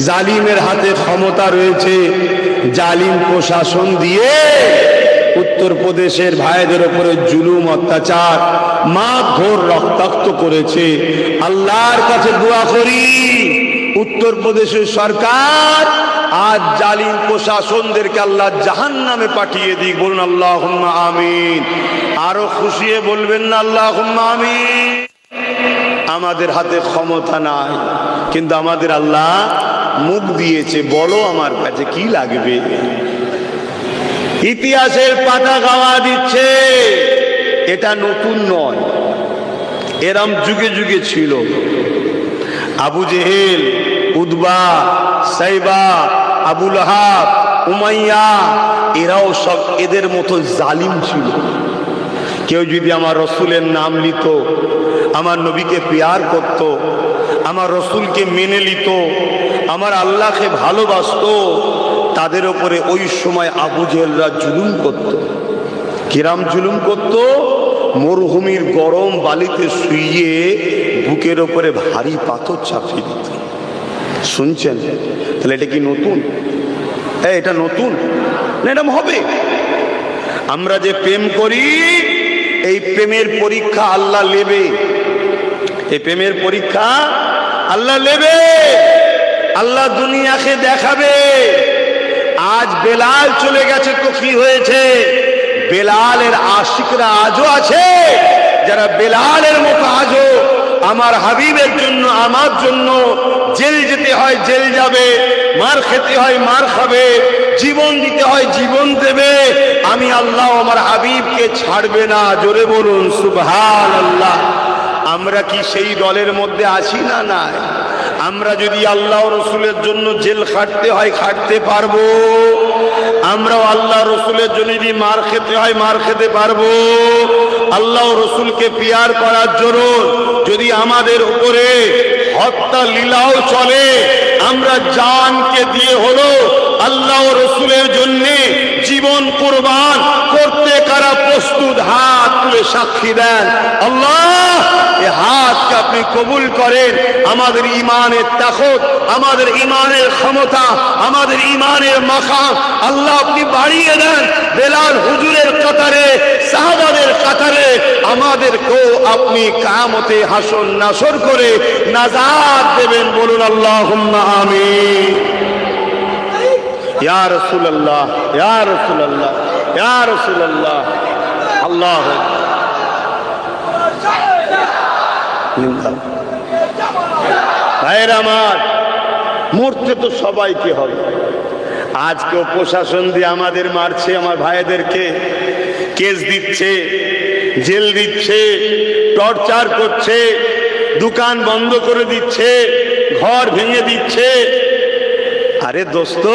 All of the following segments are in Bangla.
জালিমের হাতে ক্ষমতা রয়েছে, জালিম প্রশাসন দিয়ে উত্তরপ্রদেশের ভাইদের উপরে জুলুম অত্যাচার মারধর রক্তাক্ত করেছে। আল্লাহর কাছে দোয়া করি উত্তরপ্রদেশের সরকার আজ জালিম প্রশাসনদেরকে আল্লাহ জাহান্নামে পাঠিয়ে দিক। বলুন আল্লাহুম্মা আমিন। আরো খুশিয়ে বলবেন না আল্লাহুম্মা আমিন। আমাদের হাতে ক্ষমতা নাই, কিন্তু আমাদের আল্লাহ মুখ দিয়েছে। বলো আমার কাছে কি লাগবে? ইতিহাসের পাতা গাওয়া দিচ্ছে, এটা নতুন নয়, এরম যুগে যুগে ছিল। আবু জেহেল, উদবা, সাইবা, আবু লাহাব, উমাইয়া, এরাও সব এদের মতো জালিম ছিল। কেউ যদি আমার রসুলের নাম নিত, আমার নবীকে প্যার করত, আমার রসুলকে মেনে নিত, আমার আল্লাহকে ভালোবাসতো, তাদের উপরে ওই সময় আবু জেহেলরা জুলুম করত। কিরাম জুলুম করত? মরুভূমির গরম বালিতে শুইয়ে বুকের ওপরে ভারী পাথর চাপিয়ে দিত। শুনছেন? তাহলে এটা কি নতুন? এটা নতুন না, এটা হবে। আমরা যে প্রেম করি, এই প্রেমের পরীক্ষা আল্লাহ নেবে। এই প্রেমের পরীক্ষা আল্লাহ নেবে, আল্লাহ দুনিয়াকে দেখাবে। আজ বেলাল চলে গেছে তো কি হয়েছে? বেলালের আশিকরা আজও আছে, যারা বেলালের মতো আজও আমার হাবিবের জন্য, আমার জন্য জেল যেতে হয় জেল যাবে, মার খেতে হয় মার খাবে, জীবন দিতে হয় জীবন দেবে। আমি আল্লাহ আমার হাবিবকে ছাড়বে না। জোরে বলুন সুবহানাল্লাহ। আমরা কি সেই দলের মধ্যে আছি না? নাই। আমরা যদি আল্লাহ রসুলের জন্য জেল খাটতে হয় খাটতে পারবো। আমরাও আল্লাহ রসুলের জন্য যদি মার খেতে হয় মার খেতে পারবো। আল্লাহ রসুলকে পিয়ার করার জন্য যদি আমাদের উপরে হত্যা লীলাও চলে, আমরা জানকে দিয়ে হলো আল্লাহ রসুলের জন্য জীবন কুরবান করতে কারা প্রস্তুত? হাত তুলে সাক্ষী দেন। আল্লাহ এই হাতকে আপনি কবুল করেন। আমাদের ইমানের তাকত, আমাদের ইমানের ক্ষমতা, আমাদের ইমানের মাকাম আল্লাহ আপনি বাড়িয়ে দেন। বেলাল হুজুরের কাতারে, সাহাবাদের কাতারে আমাদেরকেও আপনি কিয়ামতে হাসর নাসর করে নাজাত দেবেন। বলুন আল্লাহুম্মা আমিন। ইয়া রাসূলুল্লাহ, ইয়া রাসূলুল্লাহ, ইয়া রাসূলুল্লাহ। আল্লাহু ভাইরা আমার, মরতে তো সবাইকে হবে। আজকেও প্রশাসন দিয়ে আমাদের মারছে, আমার ভাইদেরকে কেস দিচ্ছে, জেল দিচ্ছে, টর্চার করছে, দোকান বন্ধ করে দিচ্ছে, ঘর ভেঙে দিচ্ছে। আরে দোস্ত,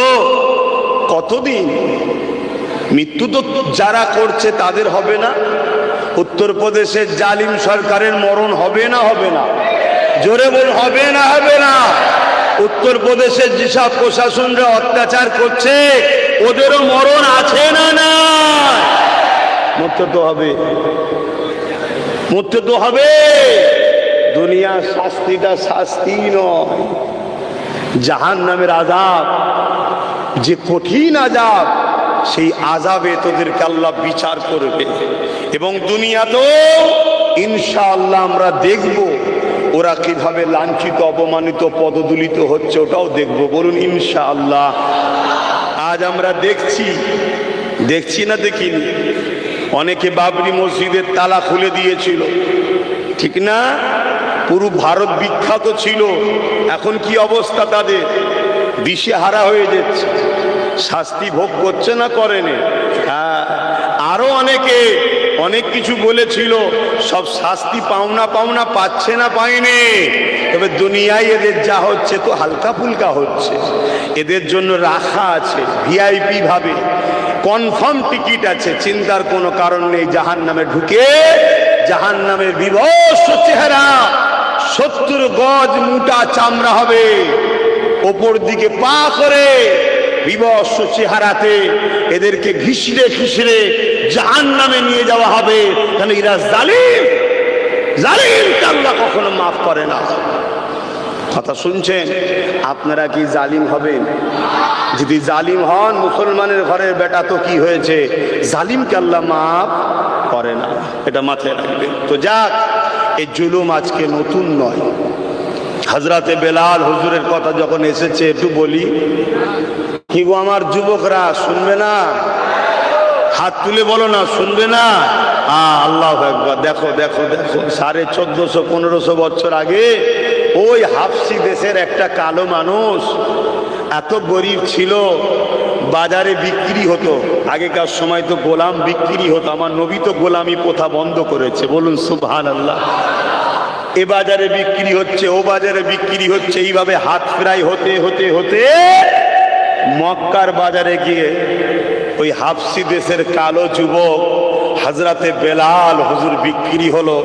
কতদিন? মৃত্যু তো যারা করছে তাদের হবে না? উত্তরপ্রদেশের জালিম সরকারের মরণ হবে না? হবে না? জোরে বল, হবে না? হবে না? উত্তরপ্রদেশের যেসব প্রশাসনরা অত্যাচার করছে ওদেরও মরণ আছে না? না, মরতে তো হবে, মরতে তো হবে। দুনিয়ার শাস্তিটা শাস্তি নয়, জাহান্নামের আযাব যে কঠিন আযাব, সেই আযাবে তোদেরকে আল্লাহ বিচার করবে। এবং দুনিয়াতেও ইনশাআল্লাহ আমরা দেখব ওরা কিভাবে লাঞ্ছিত, অপমানিত, পদদলিত হচ্ছে, ওটাও দেখব। বলুন ইনশাআল্লাহ। আজ আমরা দেখছি না দেখিনি? অনেকে বাবরি মসজিদের তালা খুলে দিয়েছিল, ঠিক না? পুরো ভারত বিখ্যাত ছিল। এখন কি অবস্থা তাদের? দিশেহারা হয়ে যাচ্ছে, শাস্তি ভোগ করছে না করেনি? হ্যাঁ, আরো অনেকে অনেক কিছু বলেছিল, সব শাস্তি পাওনা পাচ্ছে না পায়নি। তবে দুনিয়ায় এদের যা হচ্ছে তো হালকা ফুলকা হচ্ছে। এদের জন্য রাখা আছে ভিআইপি ভাবে, কনফার্ম টিকিট আছে, চিন্তার কোনো কারণ নেই। জাহান্নামে ঢুকে জাহান্নামের বিভৎস চেহারা, 70 গজ মোটা চামড়া হবে, ওপর দিকে পা করে বিভৎস চেহারাতে এদেরকে ঘিসড়ে ঘিসড়ে জাহান্নামে নিয়ে যাওয়া হবে। কারণ এরা জালিম, জালিমকে আল্লাহ কখনো মাফ করে না। কথা শুনছেন? আপনারা কি জালিম হবেন? যদি জালিম হন, মুসলমানের ঘরের বেটা তো কি হয়েছে, জালিমকে আল্লাহ মাফ করে না, এটা মাথায় রাখবেন। তো যাক, এই জুলুম আজকে নতুন নয়। হযরতে বেলাল হুজুরের কথা যখন এসেছে একটু বলি। কি গো আমার যুবকরা, শুনবে না? হাত তুলে বলো না, শুনবে না? আল্লাহু আকবার। দেখো দেখো দেখো, 1450-1500 বছর আগে ওই হাফসি দেশের একটা কালো মানুষ এত গরিব ছিল, বাজারে বিক্রি হতো। আগেকার সময় তো গোলাম বিক্রি হতো, আমার নবী তো গোলামি প্রথা বন্ধ করেছে, বলুন সুবহানাল্লাহ। এ বাজারে বিক্রি হচ্ছে, ও বাজারে বিক্রি হচ্ছে, এইভাবে হাত ফেরাই হতে হতে হতে মক্কার বাজারে গিয়ে ওই হাফসি দেশের কালো যুবক হযরতে বেলাল হুজুর বিক্রি হলো।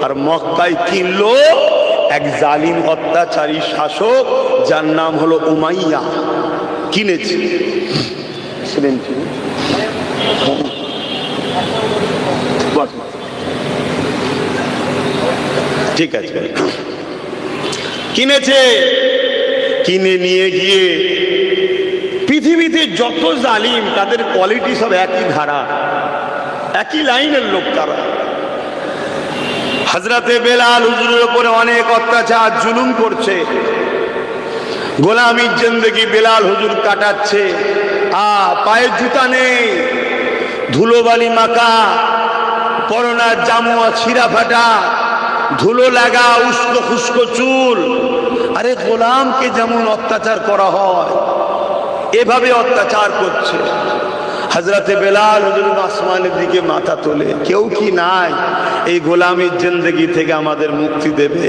আর মক্কায় কিনলো এক জালিম অত্যাচারী শাসক, যার নাম হলো উমাইয়া, কিনেছে। ঠিক আছে, কিনেছে। কিনে নিয়ে গিয়ে পৃথিবীতে যত জালিম, তাদের কোয়ালিটি সব একই ধারা, একই লাইনের লোক তারা। হযরতে বেলাল হুজুরের উপরে অনেক অত্যাচার জুলুম করছে, গোলামির জিন্দেগি বেলাল হুজুর কাটাচ্ছে। পায়ে জুতা নেই, ধুলোবালি মাখা, পরনার জামা ছিঁড়া ফাটা, ধুলো লাগা, উস্কো খুস্কো চুল। আরে গোলামকে যেমন অত্যাচার করা হয় এভাবে অত্যাচার করছে। হযরতে বেলাল হুজুর আসমানের দিকে মাথা তোলে, কেউ কি নাই এই গোলামির জিন্দেগি থেকে আমাদের মুক্তি দেবে?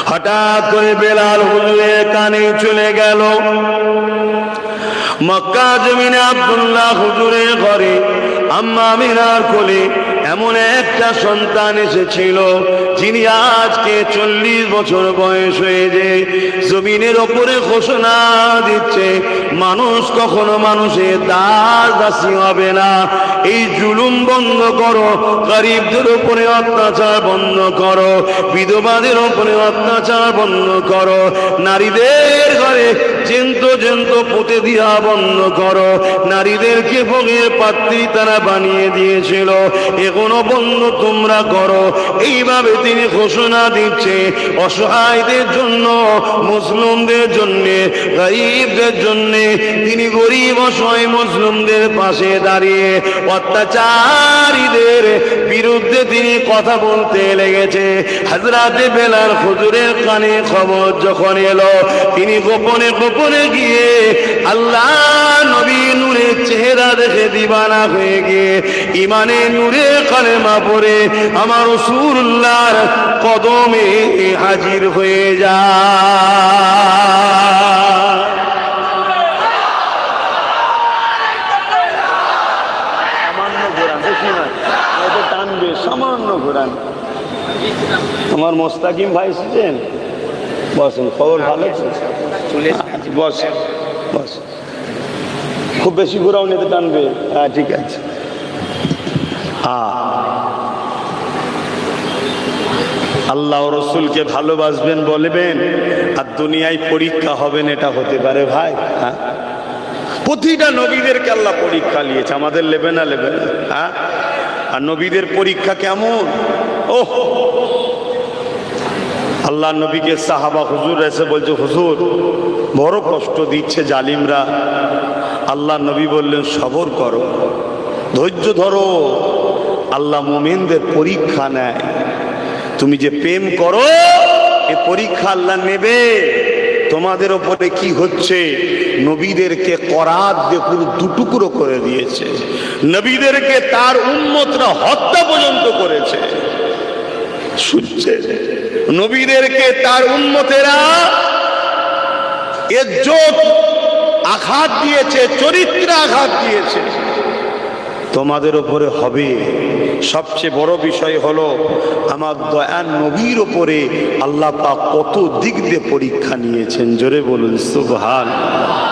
হঠাৎ করে বেলাল হুজুরের কানে চলে গেল, মক্কা জমিনে আব্দুল্লাহ হুজুরের ঘরে আম্মা আমিনার কোলে এমন একটা সন্তান এসেছিল, যিনি আজকে 40 বছর বয়স হয়েছে জমিনের ওপরে ঘোষণা দিচ্ছে, মানুষ কখনো মানুষের দাসী হবে না। এই জুলুম বন্ধ করো, গরিবদের উপরে অত্যাচার বন্ধ করো, বিধবাদের উপরে অত্যাচার বন্ধ করো, নারীদের ঘরে জেন্ত পুঁতে দিয়া বন্ধ করো। নারীদেরকে ভোগের পাত্রী তারা বানিয়ে দিয়েছিল, এখনো বন্ধ তোমরা করো। এইভাবে তিনি ঘোষণা দিচ্ছে অসহায়দের জন্য, মুসলিমদের জন্য, গরিবদের জন্য। তিনি গরিব অসহায় মুসলিমদের পাশে দাঁড়িয়ে অত্যাচারীদের বিরুদ্ধে তিনি কথা বলতে লেগেছে। হযরতে বেলাল হুজুরের কানে খবর যখন এলো, তিনি গোপনে গোপনে গিয়ে আল্লাহ নবী নূরের চেহারা দেখে দিবানা হয়ে গিয়ে ইমানে নূরে কালেমা পড়ে আমার রাসূলুল্লাহর কদমে হাজির হয়ে যায়। টানবে সামান্য ঘোরান। আমার মোস্তাকিম ভাই এসেছেন, বসেন। খবর ভালো? বস বস, খুব বেশি ঘোরাও নিতে টানবে। ঠিক আছে। আল্লাহ রসুলকে ভালোবাসবেন বলবেন আর দুনিয়ায় পরীক্ষা হবেন, এটা হতে পারে ভাই? প্রতিটা নবীদেরকে আল্লাহ পরীক্ষা নিয়েছে, আমাদের নেবে না? নেবে না? আর নবীদের পরীক্ষা কেমন? ওহ, আল্লাহ নবীকে সাহাবা হুজুর এসে বলছে, হুজুর বড় কষ্ট দিচ্ছে জালিমরা। আল্লাহ নবী বললেন, সবর করো, ধৈর্য ধরো, আল্লাহ মুমিনদের পরীক্ষা নেয়। তুমি যে প্রেম করো এ পরীক্ষা আল্লাহ নেবে। তোমাদের ওপরে কি হচ্ছে, নবীদেরকে করাত দিয়ে পুরো দুটুকরো করে দিয়েছে, নবীদেরকে তার উম্মতরা হত্যা পর্যন্ত করেছে। শুনছে, নবীদেরকে তার উম্মতেরা ইজ্জত আঘাত দিয়েছে, চরিত্র আঘাত দিয়েছে। তোমাদের উপরে হবে। সবচেয়ে বড় বিষয় হলো আমার দয়ার নবীর উপরে আল্লাহ পাক কত দিক দিয়ে পরীক্ষা নিয়েছেন। জোরে বলুন সুবহানাল্লাহ।